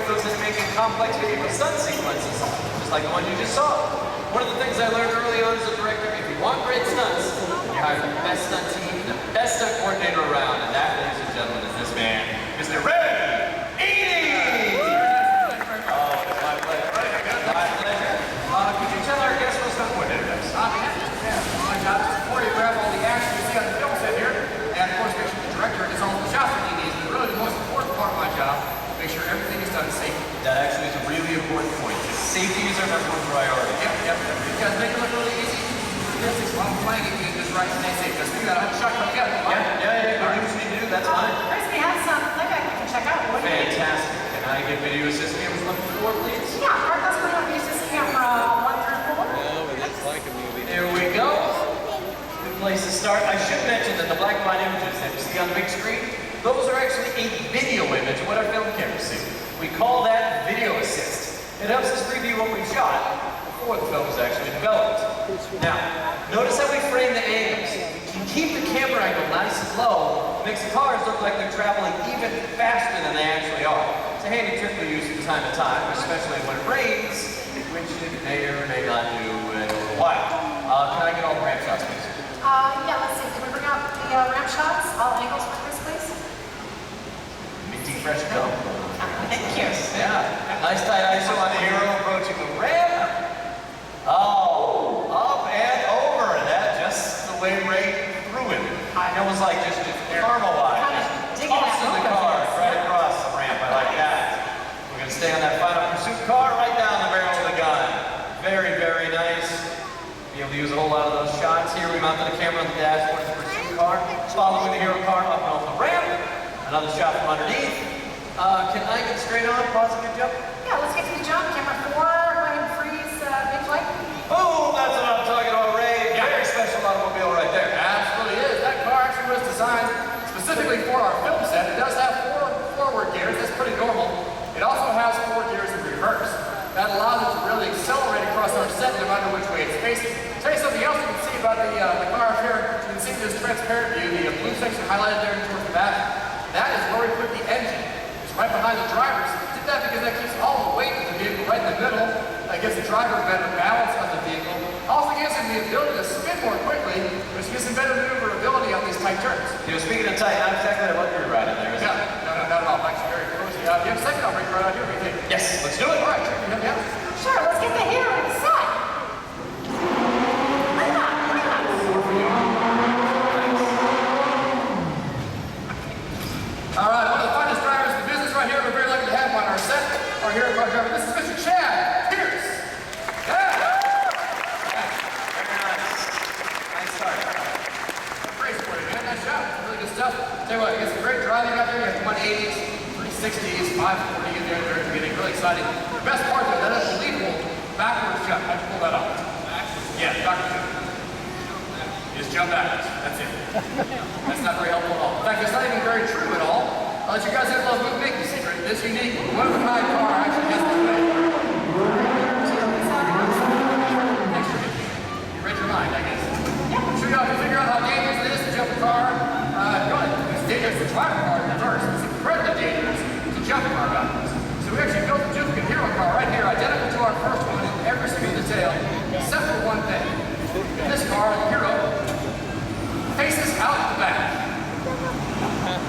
goes into making complex video stunt sequences, just like the one you just saw. One of the things I learned early on as a director, if you want great stunts, you hire the best stunt team, the best stunt coordinator around, and that, ladies and gentlemen, is this man, Mr. Ray Eady! Oh, it's my pleasure. My pleasure. Could you tell our guest what stunt coordinator does? My job is before you grab all the action you see on the film set here, and of course make sure the director is all the shots that he needs, but really the most important part of my job, make sure everything is done safely. That actually is a really important point. Safety is our number one priority. Yep. Because make it look really easy. Statistics, while I'm playing it, you just right stay safe. Because we got a shot coming together. Yeah. All right, what you need to do, that's fine. Chris, we have some playback you can check out. What do you think? Fantastic. Can I get video assist cameras 1 through 4, please? Yeah, our customer will use this camera 1 through 4. Oh, but it's like a movie. There we go. Good place to start. I should mention that the black and white images that you see on the big screen, those are actually a video image of what our film cameras see. We call that video assist. It helps us preview what we've shot before the film is actually developed. Now, notice how we frame the angles. We keep the camera angle nice and low, makes the cars look like they're traveling even faster than they actually are. It's a handy trick we use from time to time, especially when it rains, which it may or may not do in a little while. Can I get all the ramp shots, please? Yeah, let's see. Can we bring up the ramp shots? All angles for Chris, please. Minty fresh dough. Thank you. Yeah. Nice tight ISO on the hero approaching the ramp. Oh, up and over. That just the way Ray threw it. It was like just caramel-wise. Tossing the car right across the ramp. I like that. We're going to stay on that Final Pursuit car right down the barrel of the gun. Very, very nice. Be able to use a whole lot of those shots here. We mounted a camera on the dashboard of the Pursuit car, following the hero car up and off the ramp. Another shot from underneath. Can I get straight on, pause and good jump? Yeah, let's get to the jump. Camera 4, go ahead and freeze big flight. Boom, that's what I'm talking about, Ray. Very special automobile right there. Absolutely is. That car actually was designed specifically for our film set. It does have 4 forward gears. That's pretty normal. It also has 4 gears in reverse. That allows it to really accelerate across our set no matter which way it's facing. I'll tell you something else you can see about the car up here. You can see this transparent view, the blue section highlighted there towards the back. That is where we put the engine. It's right behind the drivers. We did that because that keeps all the weight of the vehicle right in the middle. That gives the driver better balance on the vehicle. Also gives him the ability to spin more quickly, which gives him better maneuverability on these tight turns. You know, speaking of tight, not exactly what you're riding there, is it? No, not at all. Actually, very cozy. You have a second, I'll bring it right out here. What do you think? Yes, let's do it. All right, yeah. Sure, let's get the hero inside. All right, one of the finest drivers in the business right here. We're very lucky to have him on our set. Our hero car driver. This is Mr. Chad Pierce. Yeah. Very nice. Nice start. Praise for you, man. Nice job. Really good stuff. Tell you what, you get some great driving out there. You have 180s, 360s, 540 in there. They're getting really exciting. The best part though, that unbelievable backwards jump. How'd you pull that off? Yeah, backwards jump. You just jump backwards. That's it. That's not very helpful at all. In fact, it's not even very true at all. I'll let you guys in a little big secret. This unique one-of-a-kind car actually has this way. You read your mind, I guess. I'm sure y'all can figure out how dangerous it is to jump a car. It's dangerous to drive a car in reverse. It's incredibly dangerous to jump a car backwards. So we actually built the duplicate hero car right here, identical to our first one in every single detail, except for one thing. In this car, the hero faces out the back.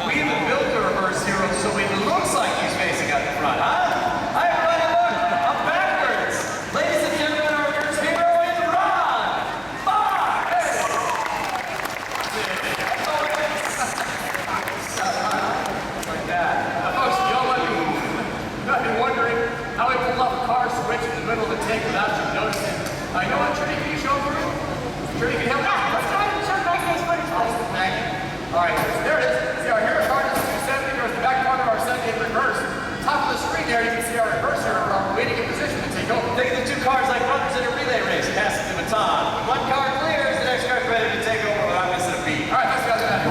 We even built the reverse hero so it looks like he's facing out the front, huh? Hi, everybody, look! I'm backwards! Ladies and gentlemen, our reverse hero is Ron! Fox! Like that. Folks, y'all might be wondering how we pulled off a car switch in the middle of the take without you noticing. You know what, Trudy, can you show them for me? Trudy, can you help me? Yeah, let's try to show backstage footage, please. Thank you. All right, so there it is. See, our hero car is 270, goes the back part of our set in reverse. Top of the screen there, you can see our reverse hero car waiting in position to take over. Think of the 2 cars like brothers in a relay race, passing the baton. When 1 car clears, the next car's ready to take over without missing a beat. All right, let's go out there.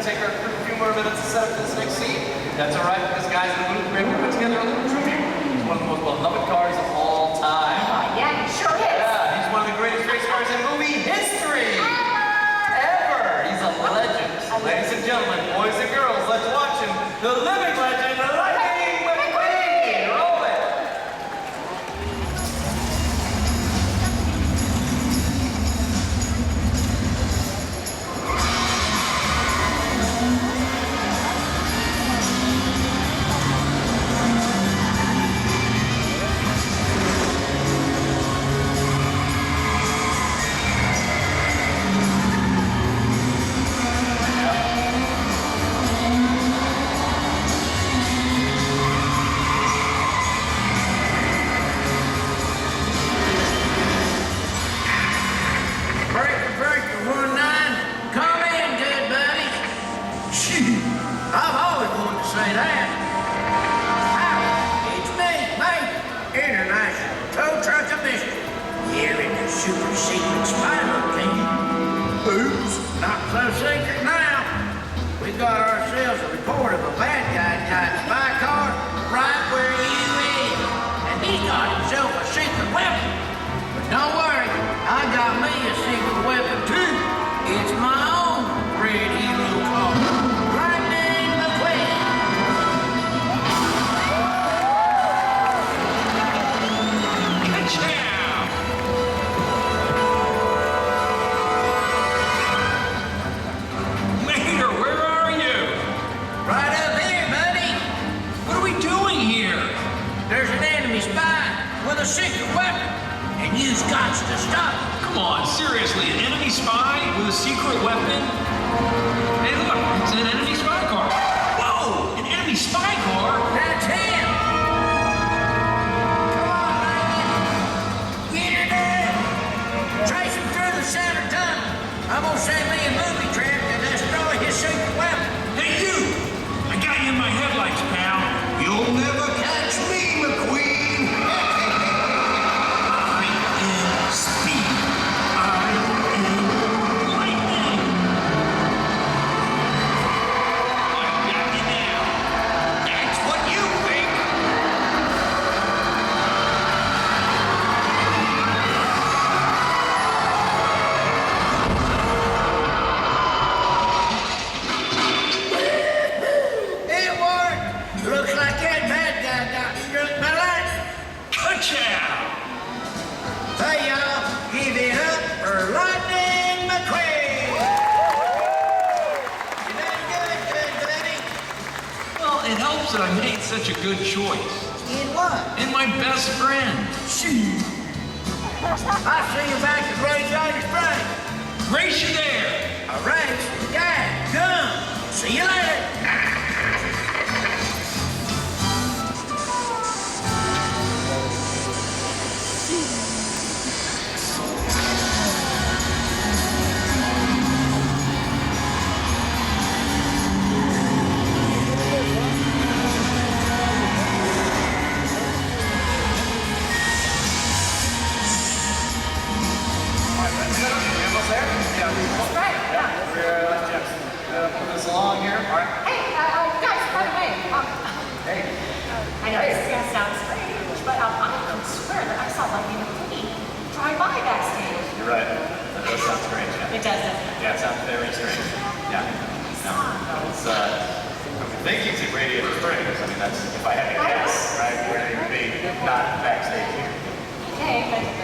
Take a few more minutes to set up this next scene. That's all right, because guys in the booth, we're able to put together a little tribute. It's one of the most beloved cars of all time. Yeah, sure. Ladies and gentlemen, boys and girls, let's watch him. The living legend, Lightning McQueen. Roll it. Breaker 19, come in, good buddy. Shoot, I've always wanted to say that. Hi, it's me, mate. International Tow Truck of Mystery. Here in the super secret spider team. Oops, not so secret now. We got ourselves a report of a bad guy got a spy car right where you is. And he got himself a secret weapon. But don't worry, I got me a secret weapon too. It's my own red hero called Lightning McQueen. Mater, where are you? Right up here, buddy. What are we doing here? There's an enemy spy with a secret weapon, and you've got to stop him. Come on, seriously, an enemy spy with a secret weapon? Hey, look, it's an enemy spy car. Whoa, an enemy spy car? That's him. Come on, Lightning. Get her there. Trace him through the center tunnel. I'm gonna send me a movie trip to destroy his secret weapon. Hey, you! I got you in my headlights, pal. You'll never catch me, McQueen. I am speed. I am lightning. I got you now. That's what you think. It worked. Looks like that bad guy got struck by lightning. Ka-chow! Hey, y'all, give it up for Lightning McQueen. You done good, buddy. Well, it helps that I made such a good choice. In what? And my best friend. Shoot. I'll see you back at Graveyard Spring. Race you there! All right, yeah, come. See you later. Right, yeah. Put this along here. All right. Hey, guys, by the way, Hey. I know this is gonna sound strange, but I can swear that I saw Lightning McQueen drive by backstage. You're right. That does sound strange. Yeah. It does, doesn't it? Yeah, it sounds very strange. Yeah. No, it's, I'm thinking it's at Radiator Springs. I mean, that's, if I had to guess, right, where they would be, not backstage here. Okay, but it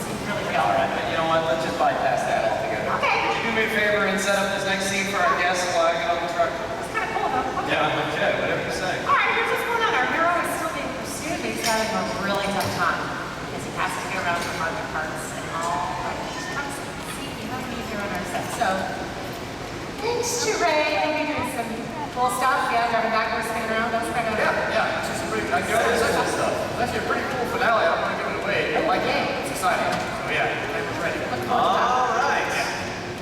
seems really real. All right, but you know what? Let's just bypass that altogether. Okay. Would you do me a favor and set up this next scene for our guests while I get on the truck? It's kind of cool, though. Okay. Yeah, okay, whatever you say. All right, here's what's going on. Our hero is still being pursued, but he's having a really tough time because he has to get around the market parts and all. But each time see, you don't need your own set. So, thanks to Ray, I'll be doing some cool stuff. Yeah, driving backwards, spinning around. That's kind of Yeah, it's just a pretty, like, it's actually a pretty cool finale. I don't want to give it away. I like it. It's exciting. So yeah, I'm ready. All right.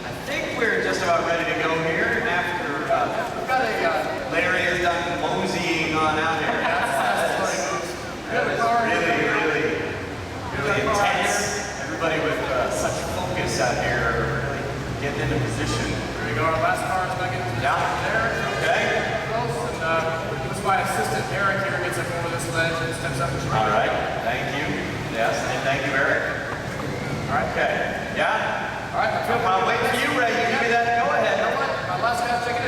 I think we're just about ready to go here after We've got a, Larry is done moseying on out here. That was really intense. Everybody with such focus out here, really getting into position. here we go. Our last car is back into the there. Okay. Close, and this is my assistant Eric here gets up over this ledge and steps up and All right. Thank you. Yes, and thank you, Eric. All right. Okay. Yeah. All right, I feel I'll wait for you, Ray. You give me that go ahead. My last guy's taking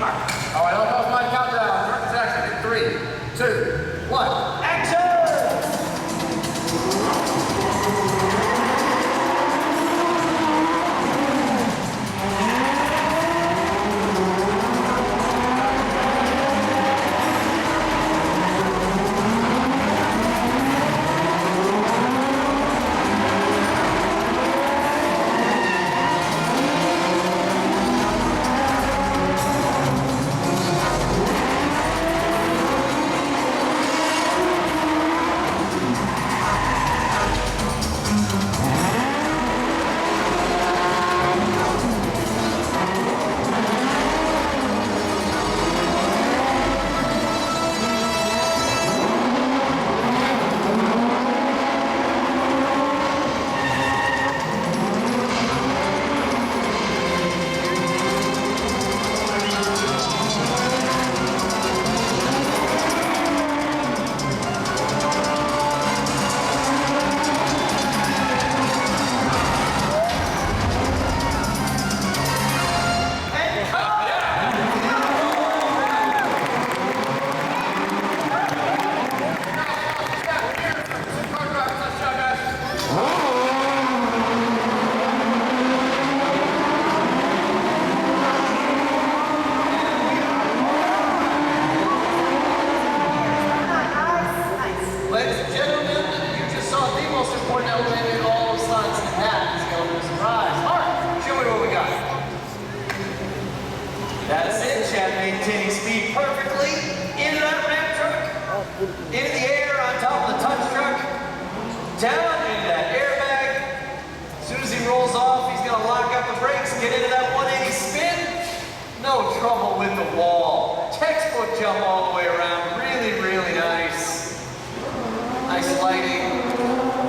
car. All right, I'll call my countdown. Direct action in 3, 2, 1. Action! Ladies and gentlemen, you just saw the most important element in all of science, and that is the element of surprise. All right, show me what we got. That's it, Chad. Maintaining speed perfectly into that ramp truck, into the air on top of the touch truck, down into that airbag. As soon as he rolls off, he's gonna lock up the brakes, get into that 180 spin. No trouble with the wall. Textbook jump all the way around. Really, really nice. Nice lighting.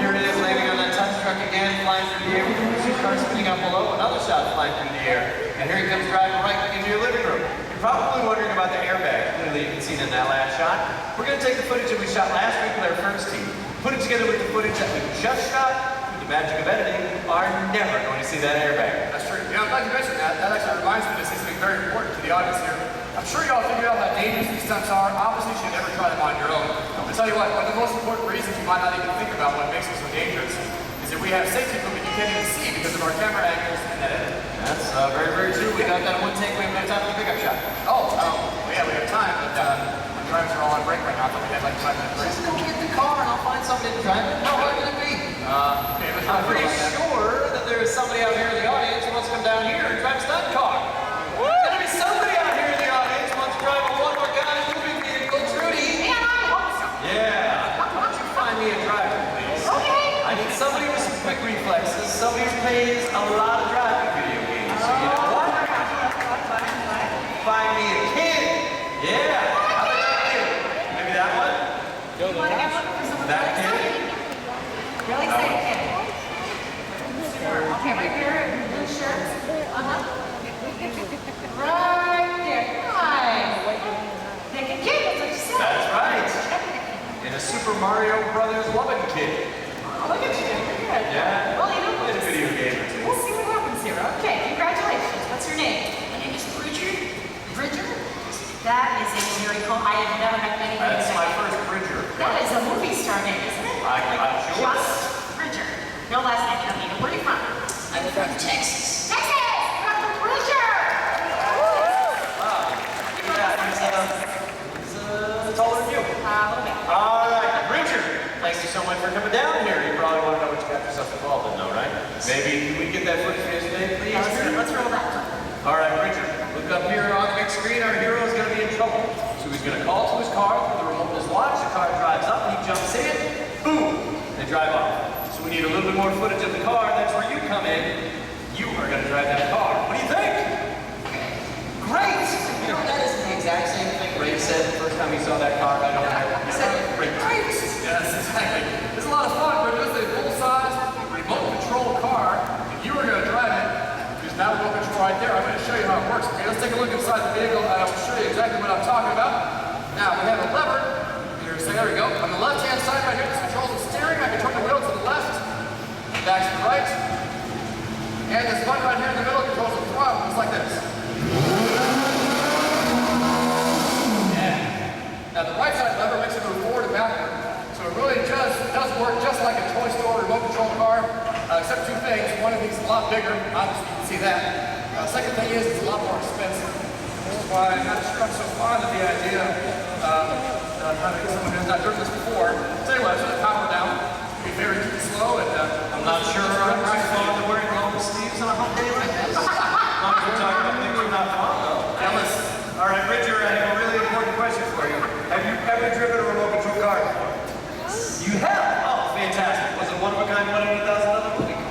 Here it is, landing on that touch truck again, flying through the air. Your car spinning up below, another shot flying through the air. And here he comes driving right into your living room. You're probably wondering about the airbag. Clearly, you can see it in that last shot. We're going to take the footage that we shot last week with our first team, put it together with the footage that we just shot. With the magic of editing, are never going to see that airbag. That's true. I'm glad you mentioned that. That actually reminds me of something very important to the audience here. I'm sure you all figured out how dangerous these stunts are. Obviously, you should never try them on your own. I'll tell you what, one of the most important reasons you might not even think about what makes them so dangerous is that we have safety equipment you can't even see because of our camera angles and that edit. That's very, very true. We got that in one take. We have no time for the pickup shot. Well, yeah, we have time, but my drivers are all on break right now. I thought we had like 5 minutes break. Go get the car and I'll find somebody to drive it. How hard can it be? Okay, let's I'm not pretty worry about that. sure that there is somebody out here in the audience who wants to come down here and drive a stunt car. There's gonna be somebody out here in the audience who wants to drive a one more guy moving vehicle, Trudy. And I hope so. Yeah. Why don't you find me a driver, please? Okay. I need somebody with some quick reflexes, somebody who plays a lot of driving video games. So you know what? Find me a kid. Yeah. How about that kid? Maybe that one? You want to get one for someone That really kid? excited? Really excited kid. Okay, right here, blue shirt. Right there. Nice. Pick a kid, that's what you said. That's right. In a Super Mario Brothers loving kid. Oh, look at you. Pretty good. Yeah. Well, you know, Played a video game or two. we'll see what happens here. Okay, congratulations. What's your name? My name is Bridger. Bridger? That is a very cool. I have never met anybody. That's with my that. first Bridger. That is a movie star name, isn't it? I'm sure. Just Bridger. No last name, you don't need it. Where are you from? I'm from Texas. Texas! You're from Bridger! Wow. Yeah, he's taller than you. A little bit. All right, Richard, thank you so much for coming down here. You probably want to know what you got yourself involved in, though, right? Maybe we get that footage from yesterday, please? Let's roll that one. All right, Richard, look up here on the big screen. Our hero is going to be in trouble. So he's going to call to his car through the remote of his watch. The car drives up, he jumps in, boom, they drive off. So we need a little bit more footage of the car. That's where you come in. You are going to drive that car. What do you think? Great! You know, that is the exact same thing Ray said the first time he saw that car right over there. He said, great. Yes, exactly. It's a lot of fun, but it's a full-size, remote control car. If you were going to drive it, there's now remote control right there. I'm going to show you how it works. Okay, let's take a look inside the vehicle, and I will show you exactly what I'm talking about. Now, we have a lever. Here, so there we go. On the left-hand side right here, this controls the steering. I can turn the wheel to the left, back to the right. And this button right here in the middle controls the throttle, just like this. why I'm so fond of the idea of having someone who's not driven this before. Tell you what, it's gonna power down, be very slow, and I'm not sure I'm too fond of wearing long sleeves on a hot day like this. As long as we're talking about things you're not fond of. now let's, All right, Bridger, I have a really important question for you. Have you ever driven a remote control car before? You have? Oh, fantastic. Was it one of a kind, $100,000 movie car?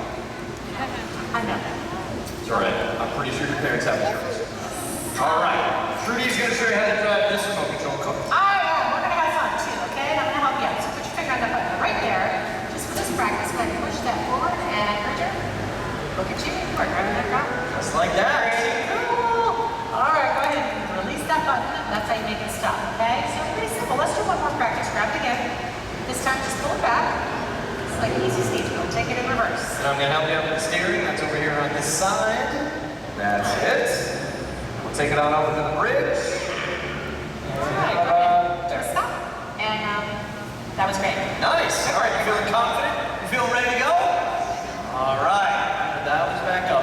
I know that. It's all right. I'm pretty sure your parents have insurance. All right. Trudy's going to show you how to drive this remote control car. We're gonna have fun too, okay? And I'm gonna help you out. So put your finger on that button right there. Just for this practice, go ahead and push that forward and Bridger, look at you. We're driving that car. Just like that. Cool. All right, go ahead and release that button. That's how you make it stop, okay? So pretty simple. Let's do one more practice. Grab it again. This time, just pull it back. It's like an easy stage go. Take it in reverse. And I'm going to help you out with the steering. That's over here on this side. That's it. We'll take it on over to the bridge. All right, go ahead. Just stop. And that was great. Nice. All right, you feeling confident? You feeling ready to go? All right. That was back up.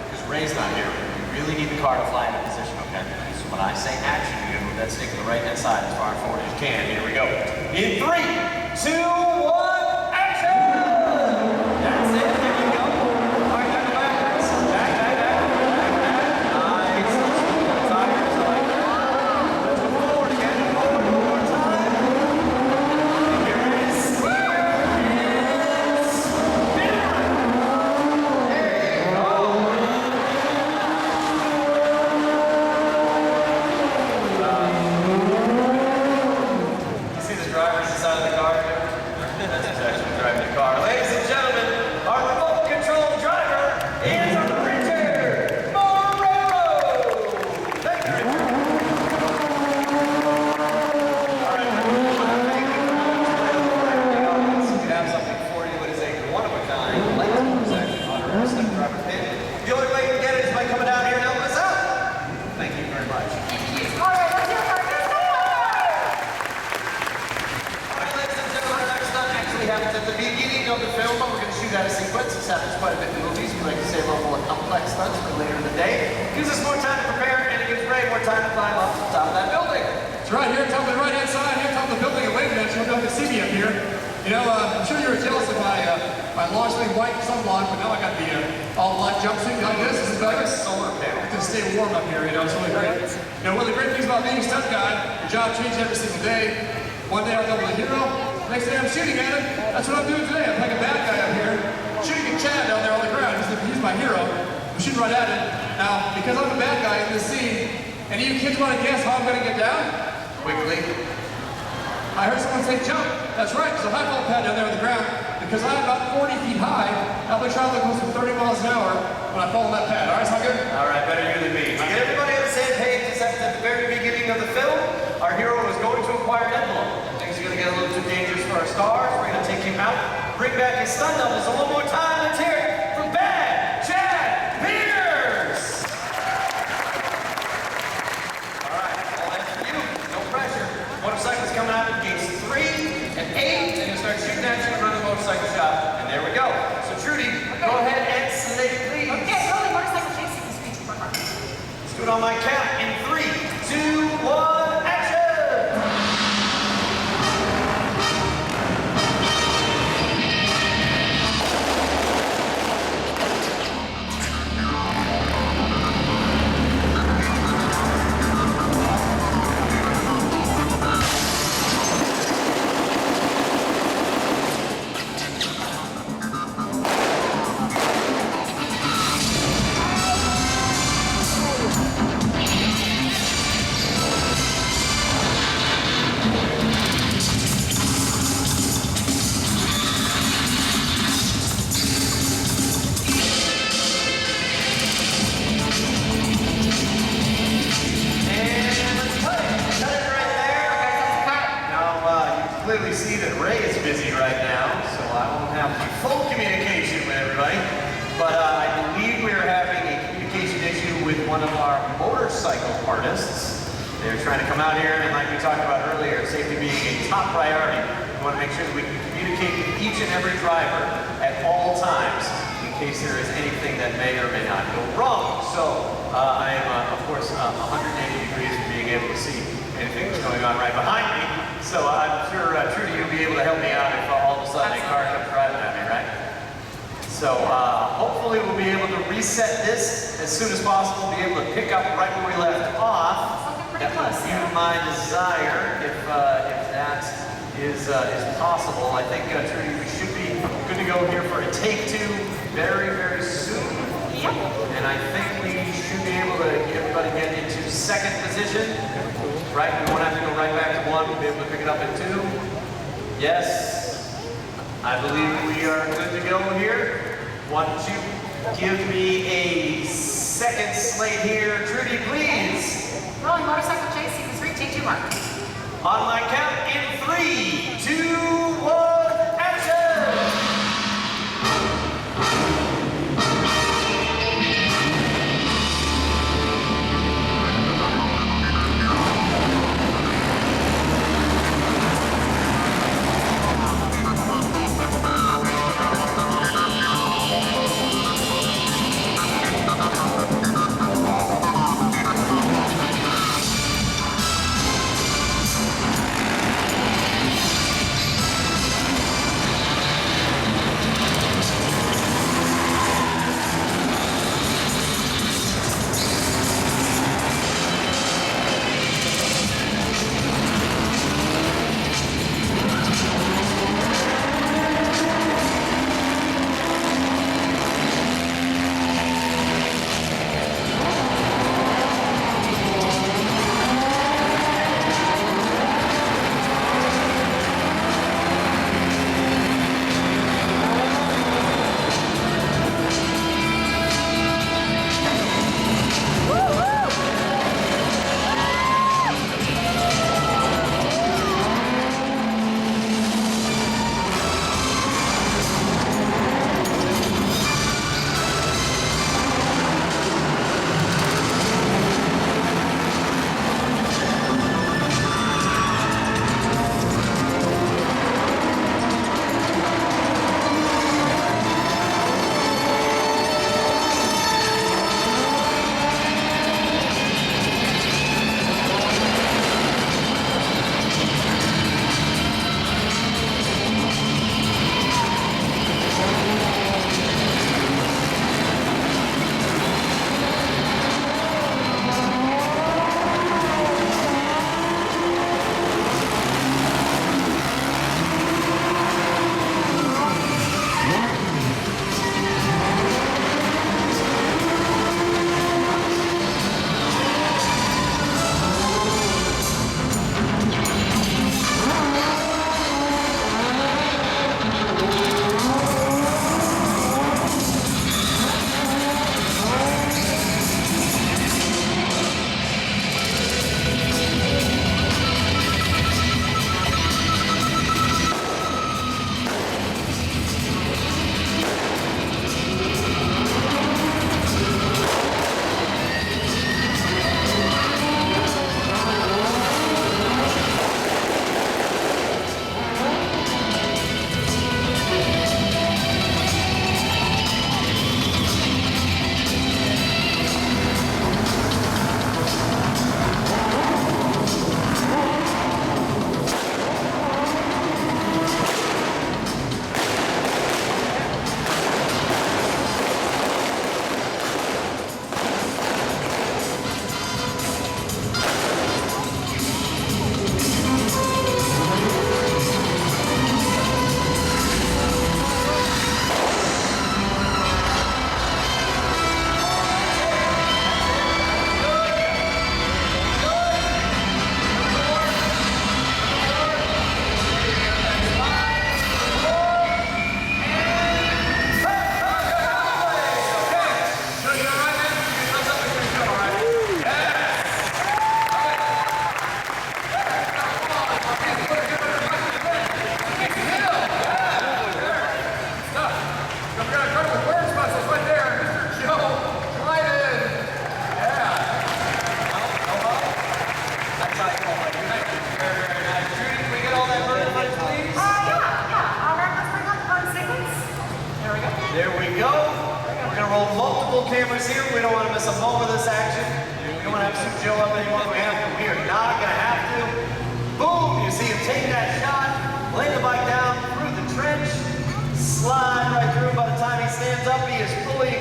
Because Ray's not here. You really need the car to fly into position, okay? So when I say action, you're going to move that stick to the right-hand side as far forward as you can. Here we go. In 3, 2, 1, action! That's it. There you go. All right, now go backwards. Back. Nice. Tires like that. Let's go forward again. Forward one more time. Here it is. Here is spin. There you go. You see the drivers inside of the car? That's who's actually driving the car. Ladies and gentlemen, our remote control driver is Richard Marrero. Thank you, Richard. All right, we have something for you that is a one-of-a-kind light motorcycle on our step driver pin. The only way you can get it is by coming down here and helping us out. Thank you very much. All right, let's hear it for this one. All right, ladies and gentlemen, our next stunt actually happens at the beginning of the film, but we're going to shoot out a sequence. This happens quite a bit in movies. We like to save our more complex stunts for later in the day. Gives us more time to prepare, and it gives Ray more time to climb up to the top of that building. it's right here, top of the right-hand side, here, top of the building at Wave Mansion. You'll be able to see me up here. You know, I'm sure you were jealous of my long-sleeve white sunblock, but now I got the all-black jumpsuit like this. This is better. Solar panel. To stay warm up here, you know, it's really great. You know, one of the great things about being a stunt guy, your job changes every single day. One day I'll double a hero, next day I'm shooting at him. That's what I'm doing today. I'm playing a bad guy up here, shooting at Chad down there on the ground. He's my hero. I'm shooting right at him. Now, because I'm a bad guy in this scene, any of you kids want to guess how I'm going to get down? Quickly. I heard someone say jump. That's right, there's a high fall pad down there on the ground. Because I'm about 40 feet high, I'll be traveling close to 30 miles an hour when I fall on that pad. All right, sound good? All right, better you than me. To get everybody on the same page, this happens at the very beginning of the film. Our hero is going to acquire an envelope. Things are going to get a little too dangerous for our stars. We're going to take him out, bring back his stun double. So one more time, let's hear it for Bad Chad Pierce! All right, all that's for you. No pressure. Motorcycle's coming out of gates 3 and 8, and you'll start shooting at you in front of the motorcycle shop. And there we go. So Trudy, go ahead and slate, please. Okay, early motorcycle chasing the streets of Brooklyn. Let's do it on my count. In 3, 2, 1, action! Clearly see that Ray is busy right now, so I won't have the full communication with everybody. But I believe we are having a communication issue with one of our motorcycle artists. They're trying to come out here, and like we talked about earlier, safety being a top priority, we want to make sure that we can communicate with each and every driver at all times in case there is anything that may or may not go wrong. So I am, of course, 180 degrees be able to see anything that's going on right behind me. So I'm sure, Trudy, you'll be able to help me out if all of a sudden a car comes driving at me, right? So hopefully we'll be able to reset this as soon as possible, be able to pick up right where we left off. That would be my desire if that is possible. I think, Trudy, we should be good to go here for a take two very, very soon. Yep. And I think we should be able to get everybody get into second position. Right? We won't have to go right back to one. We'll be able to pick it up at two. Yes. I believe we are good to go here. Why don't you give me a second slate here, Trudy, please. Rolling motorcycle chase, sequence 3, take 2 mark. On my count in 3, 2, 1, action!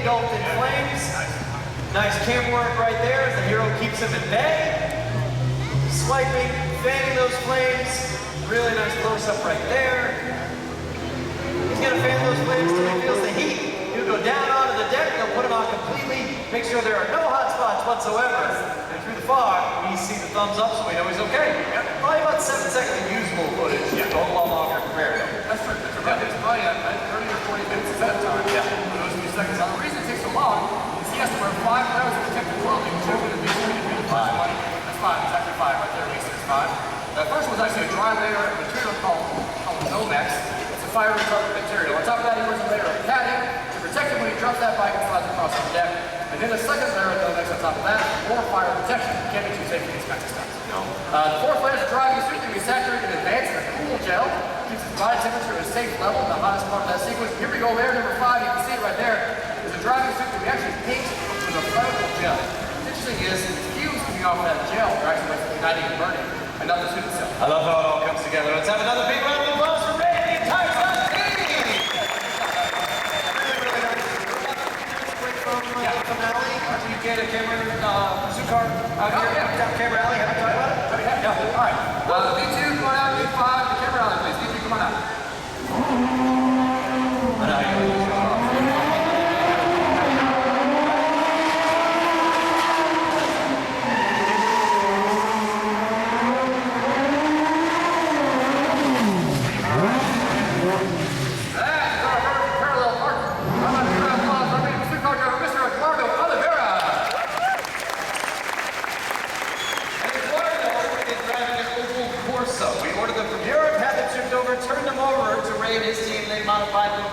engulfed in flames. Nice camera work right there as the hero keeps him at bay. Swiping, fanning those flames. Really nice close-up right there. He's gonna fan those flames till he feels the heat. He'll go down onto the deck, he'll put them on completely, make sure there are no hot spots whatsoever. And through the fog, we see the thumbs up so we know he's okay. Probably about 7 seconds of usable footage. Yeah, a whole lot longer compared to. That's true. It's probably at 30 or 40 minutes ahead of time. Yeah. For those few seconds. Now, the reason it takes so long is he has to wear 5 layers of protective clothing, which is going to be the first one. That's 5. It's actually 5 right there. At least it's 5. The first one's actually a dry layer of material called Nomex. It's a fire retardant material. On top of that, he wears a layer of padding to protect him when he drops that bike and slides across the deck. And then the second layer of Nomex on top of that, more fire protection. You can't be too safe for these kinds of stuff. No. The fourth layer is a driving suit can be saturated in advance in a cool gel. Keeps its body temperature at a safe level in the hottest part of that sequence. Here we go there, number 5. You can see it right there. There's a driving suit that we actually paint with a flammable gel. What's interesting is the fumes coming off of that gel are actually like igniting and burning, and not the suit itself. I love how it all comes together. Let's have another big round of applause for Ray and the entire stunt team! Really nice. Quick from Alley. After you get a camera, pursuit car out here, down camera alley. Have you talked about it? Yeah. All right. D2, come on out. D5, the camera alley, please. D2, come on out. I know how you show off. Parallel park. I'm on the ground applause for me, pursuit car driver, Mr. Eduardo Oliveira. And Eduardo is driving an Opel Corsa. We ordered them from Europe, had them shipped over, turned them over to Ray and his team. They modified them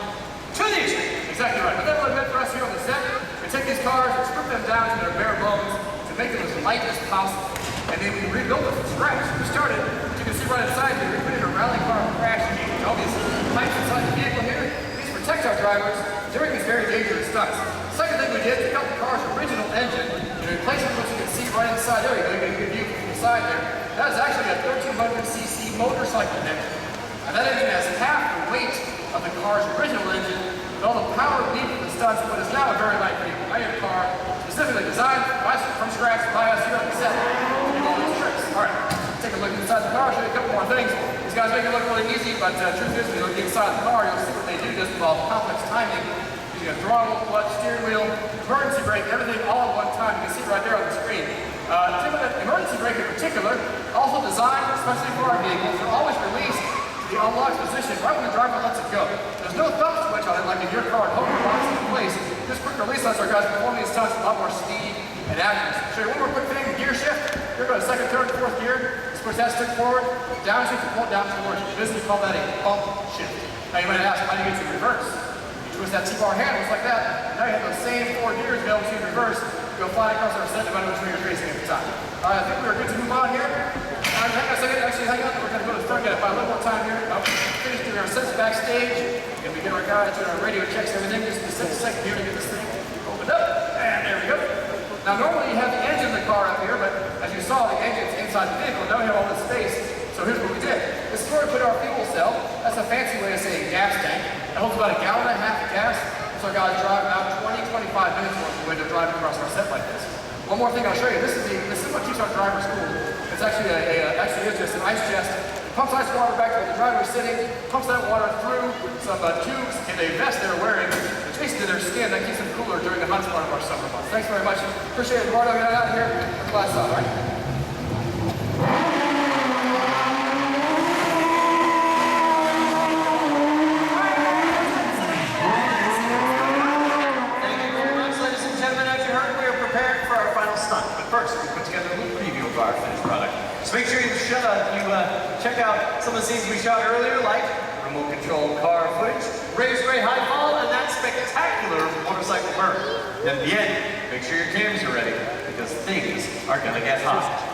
to the extreme. Exactly right. But then what it meant for us here on the set, we take these cars and strip them down to their bare bones to make them as light as possible. And then we rebuilt them from scratch. We started, as you can see right inside here, we put in a rally car crash gate. All these pipes inside the vehicle here, these protect our drivers during these very dangerous stunts. Second thing we did, we got the car's original engine and replaced it with what you can see right inside there. You get a good view from the side there. That is actually a 1300cc motorcycle engine. And that engine has half the weight of the car's original engine, with all the power needed for the stunts, but it's now a very light vehicle. I have a car specifically designed from scratch by us here on the set to do all these tricks. All right, take a look inside the car, show you a couple more things. These guys make it look really easy, but truth is, when you look inside the car, you'll see what they do does involve complex timing. Using a throttle, clutch, steering wheel, emergency brake, everything all at one time. You can see it right there on the screen. The emergency brake in particular, also designed especially for our vehicles, they're always released to the unlocked position right when the driver lets it go. There's no thumb switch on it like in your car, and hope it locks it in place. This quick release lets our guys perform these stunts with a lot more speed and accuracy. Show you one more quick thing, the gear shift. Here goes second, third, fourth gear. Just push that stick forward, down shift to pull it down towards you. This is called that a bump shift. Now you might ask, how do you get to reverse? You twist that T-bar handles like that, and now you have those same 4 gears available to you in reverse. Go fly across our set, no matter which way you're facing at the time. All right, I think we are good to move on here. Hang on a second, actually hang on, we're going to go to the front, get a little more time here. Finish doing our sets backstage. And we get our guys doing our radio checks and everything. Just a second here to get this thing opened up. And there we go. Now normally you have the engine in the car up here, but as you saw, the engine's inside the vehicle. Now we have all this space. So here's what we did. This is where we put our fuel cell. That's a fancy way of saying gas tank. It holds about 1.5 gallons of gas. So our guys drive about 20-25 minutes worth of way to drive across our set like this. One more thing I'll show you. This is what teaches our driver school. It's actually actually is just an ice chest. It pumps ice water back to where the driver is sitting, pumps that water through some tubes and a vest they're wearing, adjacent to their skin that keeps them cooler during the hottest part of our summer months. Thanks very much. Appreciate it, Eduardo. Get out of here. Put the glass on, all right? Thank you very much, ladies and gentlemen. As you heard, we are preparing for our final stunt. But first, we put together a little preview of our finished product. So make sure you check out some of the scenes we shot earlier, like remote control car footage, Ray's great high fall, and that spectacular motorcycle burn. And at the end, make sure your cameras are ready, because things are gonna get hot.